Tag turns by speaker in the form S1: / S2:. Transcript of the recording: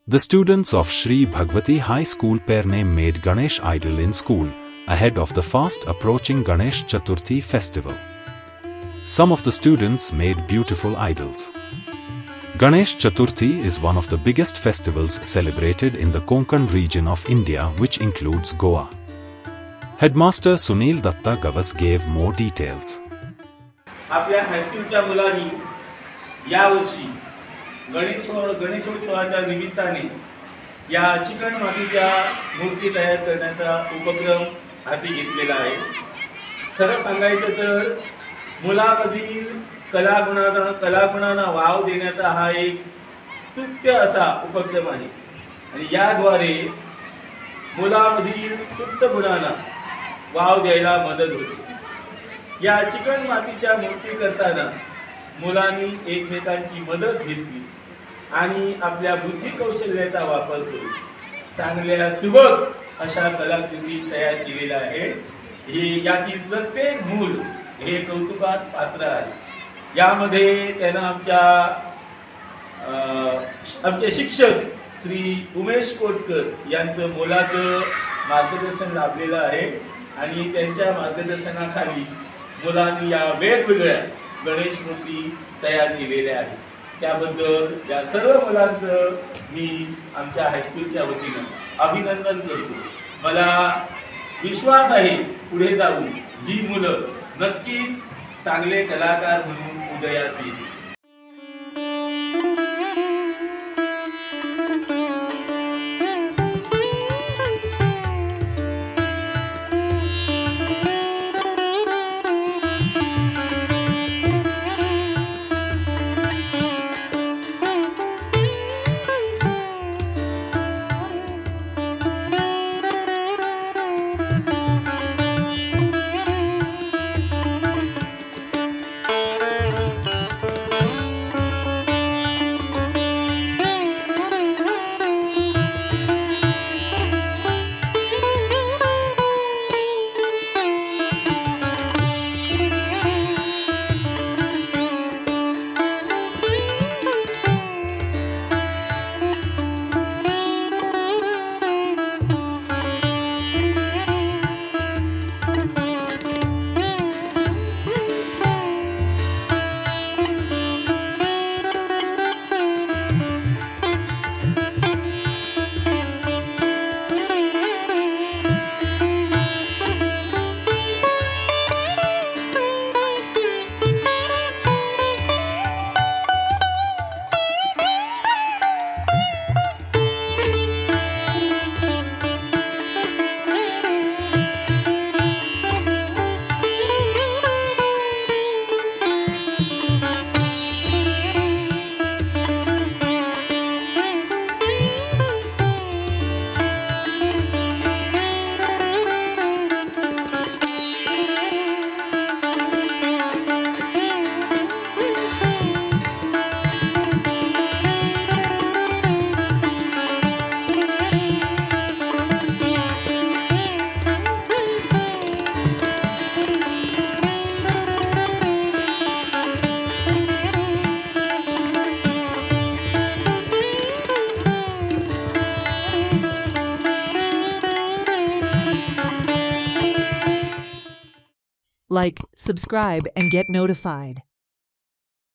S1: The students of Shri Bhagwati High School Perne made Ganesh idol in school, ahead of the fast approaching Ganesh Chaturthi festival. Some of the students made beautiful idols. Ganesh Chaturthi is one of the biggest festivals celebrated in the Konkan region of India, which includes Goa. Headmaster Sunil Datta Gavas gave more details.
S2: आपल्या हायस्कूलच्या मुलांनी यावर्षी गणेशोत्सवाच्या निमित्ताने या chicken मातीच्या मूर्ती तयार करण्याचा उपक्रम हाती घेतलेला आहे. खरं सांगायचं तर मुलांमधील कलागुणांना वाव देण्याचा हा एक स्तुत्य असा उपक्रम आहे आणि याद्वारे मुलांमधील सुप्त गुणांना वाव द्यायला मदत होते. या चिकन मातीच्या मूर्ती करताना मुलांनी एकमेकांची मदत घेतली आणि आपल्या बुद्धी कौशल्याचा वापर करून चांगल्या सुबक अशा कलाकृती तयार केलेल्या आहेत. हे यातील प्रत्येक मूल हे कौतुकास पात्र आहे. यामध्ये त्यांना आमचे शिक्षक श्री उमेश कोटकर यांचं मोलाचं मार्गदर्शन लाभलेलं आहे आणि त्यांच्या मार्गदर्शनाखाली मुलांनी या वेगवेगळ्या गणेश मूर्ती तयार केलेल्या आहेत. त्याबद्दल या सर्व मुलांचं मी आमच्या हायस्कूलच्या वतीनं अभिनंदन करतो. मला विश्वास आहे पुढे जाऊन ही मुलं नक्कीच चांगले कलाकार म्हणून उदयास येतील.
S3: Like, subscribe, and get notified.